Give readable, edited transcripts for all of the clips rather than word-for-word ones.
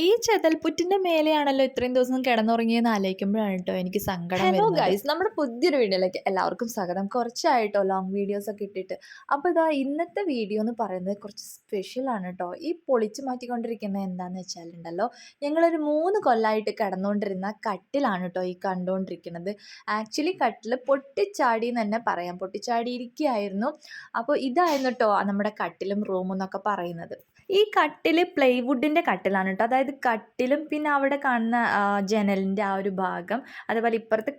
ഈ ചെതൽപ്പുറ്റിന്റെ മേലെയാണല്ലോ ഇത്രയും ദിവസം കിടന്നുറങ്ങിയെന്ന് ആലോചിക്കുമ്പോഴാണ് കേട്ടോ എനിക്ക് സങ്കടം ഹലോ വരുന്നത്. ഗൈസ്, നമ്മുടെ പുതിയൊരു വീഡിയോയിലേക്ക് എല്ലാവർക്കും സ്വാഗതം. കുറച്ചായിട്ടോ ലോങ് വീഡിയോസ് ഒക്കെ ഇട്ടിട്ട്. അപ്പോൾ ഇതാ ഇന്നത്തെ വീഡിയോ എന്ന് പറയുന്നത് കുറച്ച് സ്പെഷ്യലാണ് കേട്ടോ. ഈ പൊളിച്ചു മാറ്റിക്കൊണ്ടിരിക്കുന്നത് എന്താണെന്ന് വെച്ചാലുണ്ടല്ലോ, ഞങ്ങളൊരു 3 കൊല്ലമായിട്ട് കിടന്നുകൊണ്ടിരുന്ന കട്ടിലാണ് കേട്ടോ ഈ കണ്ടുകൊണ്ടിരിക്കുന്നത്. ആക്ച്വലി കട്ടിൽ പൊട്ടിച്ചാടി എന്ന് തന്നെ പറയാം, പൊട്ടിച്ചാടിയിരിക്കുകയായിരുന്നു. അപ്പോൾ ഇതായിരുന്നു കേട്ടോ നമ്മുടെ കട്ടിലും റൂമും എന്നൊക്കെ പറയുന്നത്. ഈ കട്ടിൽ പ്ലൈവുഡിൻ്റെ കട്ടിലാണ് കേട്ടോ. അതായത് കട്ടിലും പിന്നെ അവിടെ കാണുന്ന ജനലിൻ്റെ ആ ഒരു ഭാഗം, അതുപോലെ ഇപ്പുറത്ത്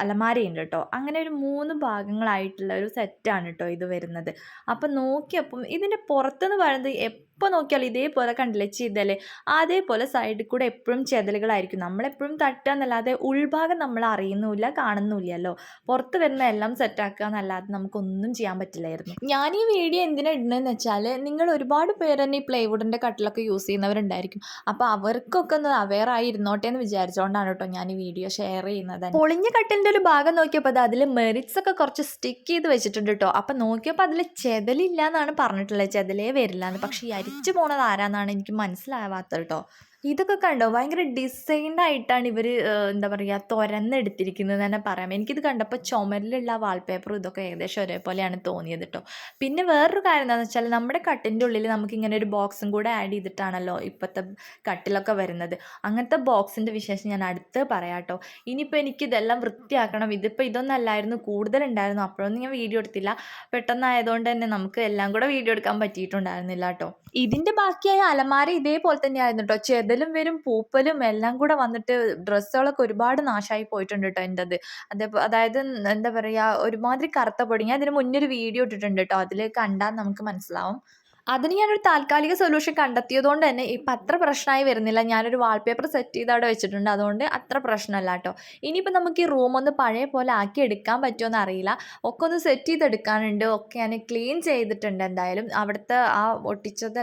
അലമാരയുണ്ട് കേട്ടോ. അങ്ങനെ ഒരു 3 ഭാഗങ്ങളായിട്ടുള്ള ഒരു സെറ്റാണ് കേട്ടോ ഇത് വരുന്നത്. അപ്പം നോക്കിയപ്പം ഇതിൻ്റെ പുറത്തെന്ന് പറയുന്നത് എപ്പോൾ നോക്കിയാലും ഇതേപോലെ കണ്ടില്ലേ ചെയ്തല്ലേ, അതേപോലെ സൈഡിൽ കൂടെ എപ്പോഴും ചെതലുകളായിരിക്കും. നമ്മളെപ്പോഴും തട്ടുക എന്നല്ലാതെ ഉൾഭാഗം നമ്മൾ അറിയുന്നുമില്ല, കാണുന്നുമില്ലല്ലോ. പുറത്ത് വരുന്ന എല്ലാം സെറ്റാക്കുക എന്നല്ലാതെ നമുക്കൊന്നും ചെയ്യാൻ പറ്റില്ലായിരുന്നു. ഞാൻ ഈ വീഡിയോ എന്തിനാണ് ഇടുന്നതെന്ന് വെച്ചാൽ, നിങ്ങൾ ഒരുപാട് പേര് തന്നെ ഈ പ്ലൈവുഡിൻ്റെ കട്ടിലൊക്കെ യൂസ് ചെയ്യുന്നവരുണ്ടായിരിക്കും. അപ്പോൾ അവർക്കൊക്കെ ഒന്ന് അവെയർ ആയി ഇരുന്നോട്ടെ എന്ന് വിചാരിച്ചുകൊണ്ടാണ് കേട്ടോ ഞാൻ ഈ വീഡിയോ ഷെയർ ചെയ്യുന്നത്. പൊളിഞ്ഞ കട്ടിലിൻ്റെ ഒരു ഭാഗം നോക്കിയപ്പോൾ അത് അതിൽ മെറിറ്റ്സ് ഒക്കെ കുറച്ച് സ്റ്റിക്ക് ചെയ്ത് വെച്ചിട്ടുണ്ട് കേട്ടോ. അപ്പം നോക്കിയപ്പോൾ അതിൽ ചെതലില്ല എന്നാണ് പറഞ്ഞിട്ടുള്ളത്, ചെതലേ വരില്ല എന്ന്. പക്ഷേ ഈ അരിച്ചു പോണത് ആരാന്നാണ് എനിക്ക് മനസ്സിലാവാത്തത് കേട്ടോ. ഇതൊക്കെ കണ്ടോ, ഭയങ്കര ഡിസൈൻഡ് ആയിട്ടാണ് ഇവർ എന്താ പറയുക തുരന്നെടുത്തിരിക്കുന്നത് തന്നെ പറയാം. എനിക്കിത് കണ്ടപ്പോൾ ചുമരിലുള്ള വാൾപേപ്പറും ഇതൊക്കെ ഏകദേശം ഒരേപോലെയാണ് തോന്നിയത് കേട്ടോ. പിന്നെ വേറൊരു കാര്യം എന്താണെന്ന് വെച്ചാൽ, നമ്മുടെ കട്ടിൻ്റെ ഉള്ളിൽ നമുക്കിങ്ങനെ ഒരു ബോക്സും കൂടെ ആഡ് ചെയ്തിട്ടാണല്ലോ ഇപ്പോഴത്തെ കട്ടിലൊക്കെ വരുന്നത്. അങ്ങനത്തെ ബോക്സിൻ്റെ വിശേഷം ഞാൻ അടുത്ത് പറയാം കേട്ടോ. ഇനിയിപ്പോൾ എനിക്കിതെല്ലാം വൃത്തിയാക്കണം. ഇതിപ്പോൾ ഇതൊന്നും അല്ലായിരുന്നു, കൂടുതലുണ്ടായിരുന്നു. അപ്പോഴൊന്നും ഞാൻ വീഡിയോ എടുത്തില്ല, പെട്ടെന്നായതുകൊണ്ട് തന്നെ നമുക്ക് എല്ലാം കൂടെ വീഡിയോ എടുക്കാൻ പറ്റിയിട്ടുണ്ടായിരുന്നില്ല കേട്ടോ. ഇതിൻ്റെ ബാക്കിയായ അലമാര ഇതേപോലെ തന്നെയായിരുന്നു കേട്ടോ. ചെതലും വരും പൂപ്പലും എല്ലാം കൂടെ വന്നിട്ട് ഡ്രസ്സുകളൊക്കെ ഒരുപാട് നാശമായി പോയിട്ടുണ്ട് കേട്ടോ എൻ്റെത്. അതായത് എന്താ പറയുക, ഒരുമാതിരി കറുത്ത പൊടി. ഞാൻ ഇതിന് മുന്നേ ഒരു വീഡിയോ ഇട്ടിട്ടുണ്ട് കേട്ടോ, അതിൽ കണ്ടാൽ നമുക്ക് മനസ്സിലാവും. അതിന് ഞാനൊരു താൽക്കാലിക സൊല്യൂഷൻ കണ്ടെത്തിയതുകൊണ്ട് തന്നെ ഇപ്പം അത്ര പ്രശ്നമായി വരുന്നില്ല. ഞാനൊരു വാൾപേപ്പർ സെറ്റ് ചെയ്ത് അവിടെ വെച്ചിട്ടുണ്ട്, അതുകൊണ്ട് അത്ര പ്രശ്നമല്ല കേട്ടോ. ഇനിയിപ്പോൾ നമുക്ക് ഈ റൂം ഒന്ന് പഴയ പോലെ ആക്കി എടുക്കാൻ പറ്റുമോ അറിയില്ല. ഒക്കെ ഒന്ന് സെറ്റ് ചെയ്തെടുക്കാനുണ്ട്. ഒക്കെ ഞാൻ ക്ലീൻ ചെയ്തിട്ടുണ്ട് എന്തായാലും. അവിടുത്തെ ആ ഒട്ടിച്ചത്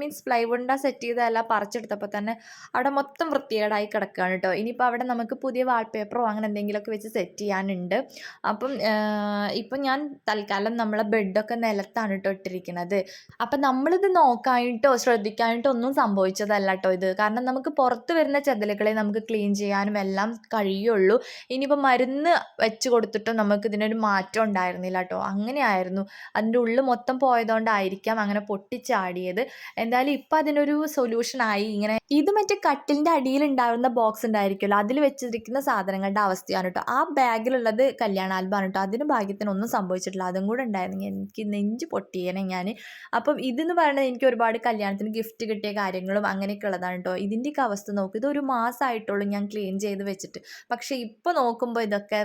മീൻസ് പ്ലൈവുഡിൻ്റെ സെറ്റ് ചെയ്തതെല്ലാം പറിച്ചെടുത്തപ്പോൾ തന്നെ അവിടെ മൊത്തം വൃത്തികേടായി കിടക്കുകയാണ് കേട്ടോ. ഇനിയിപ്പോൾ അവിടെ നമുക്ക് പുതിയ വാൾപേപ്പറോ അങ്ങനെ എന്തെങ്കിലുമൊക്കെ വെച്ച് സെറ്റ് ചെയ്യാനുണ്ട്. അപ്പം ഇപ്പം ഞാൻ തൽക്കാലം നമ്മളെ ബെഡൊക്കെ നിലത്താണ് കേട്ടോ ഇട്ടിരിക്കുന്നത്. അപ്പം നമ്മളിത് നോക്കാനായിട്ടോ ശ്രദ്ധിക്കാനായിട്ടോ ഒന്നും സംഭവിച്ചതല്ല കേട്ടോ ഇത്. കാരണം നമുക്ക് പുറത്ത് വരുന്ന ചെതലുകളെ നമുക്ക് ക്ലീൻ ചെയ്യാനും എല്ലാം കഴിയുള്ളൂ. ഇനിയിപ്പോൾ മരുന്ന് വെച്ച് കൊടുത്തിട്ടും നമുക്ക് ഇതിനൊരു മാറ്റം ഉണ്ടായിരുന്നില്ല കേട്ടോ. അങ്ങനെയായിരുന്നു, അതിൻ്റെ ഉള്ളിൽ മൊത്തം പോയതുകൊണ്ടായിരിക്കാം അങ്ങനെ പൊട്ടിച്ചാടിയത്. എന്തായാലും ഇപ്പം അതിനൊരു സൊല്യൂഷനായി. ഇങ്ങനെ ഇത് മറ്റേ കട്ടിലിൻ്റെ അടിയിലുണ്ടാകുന്ന ബോക്സ് ഉണ്ടായിരിക്കുമല്ലോ, അതിൽ വെച്ചിരിക്കുന്ന സാധനങ്ങളുടെ അവസ്ഥയാണ് കേട്ടോ. ആ ബാഗിലുള്ളത് കല്യാണ ആൽബമാണ് കേട്ടോ. അതിന് ഭാഗ്യത്തിനൊന്നും സംഭവിച്ചിട്ടില്ല. അതും കൂടെ ഉണ്ടായിരുന്നെങ്കിൽ എനിക്ക് നെഞ്ച് പൊട്ടിയേനെ ഞാൻ. അപ്പം ഇതെന്ന് പറയുന്നത് എനിക്ക് ഒരുപാട് കല്യാണത്തിന് ഗിഫ്റ്റ് കിട്ടിയ കാര്യങ്ങളും അങ്ങനെയൊക്കെ ഉള്ളതാണ് കേട്ടോ. ഇതിൻ്റെയൊക്കെ അവസ്ഥ നോക്കും, ഇതൊരു മാസമായിട്ടുള്ളൂ ഞാൻ ക്ലീൻ ചെയ്ത് വെച്ചിട്ട്. പക്ഷേ ഇപ്പോൾ നോക്കുമ്പോൾ ഇതൊക്കെ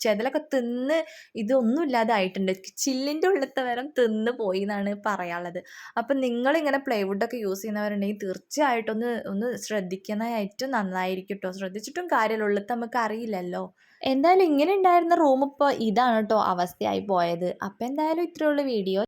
ചെതലൊക്കെ തിന്ന് ഇതൊന്നും ഇല്ലാതായിട്ടുണ്ട്. ചില്ലിൻ്റെ ഉള്ളിലത്തെ വരം തിന്ന് പോയി എന്നാണ് പറയാനുള്ളത്. അപ്പം നിങ്ങളിങ്ങനെ പ്ലൈവുഡൊക്കെ യൂസ് ചെയ്യുന്നവരുണ്ടെങ്കിൽ തീർച്ചയായിട്ടും ഒന്ന് ശ്രദ്ധിക്കുന്നത് ഏറ്റവും നന്നായിരിക്കും കേട്ടോ. ശ്രദ്ധിച്ചിട്ടും കാര്യമില്ല, ഉള്ളിലത്തെ നമുക്ക് അറിയില്ലല്ലോ. എന്തായാലും ഇങ്ങനെ ഉണ്ടായിരുന്ന റൂം ഇപ്പോൾ ഇതാണ് കേട്ടോ അവസ്ഥയായി പോയത്. അപ്പം എന്തായാലും ഇത്രയുള്ള വീഡിയോ.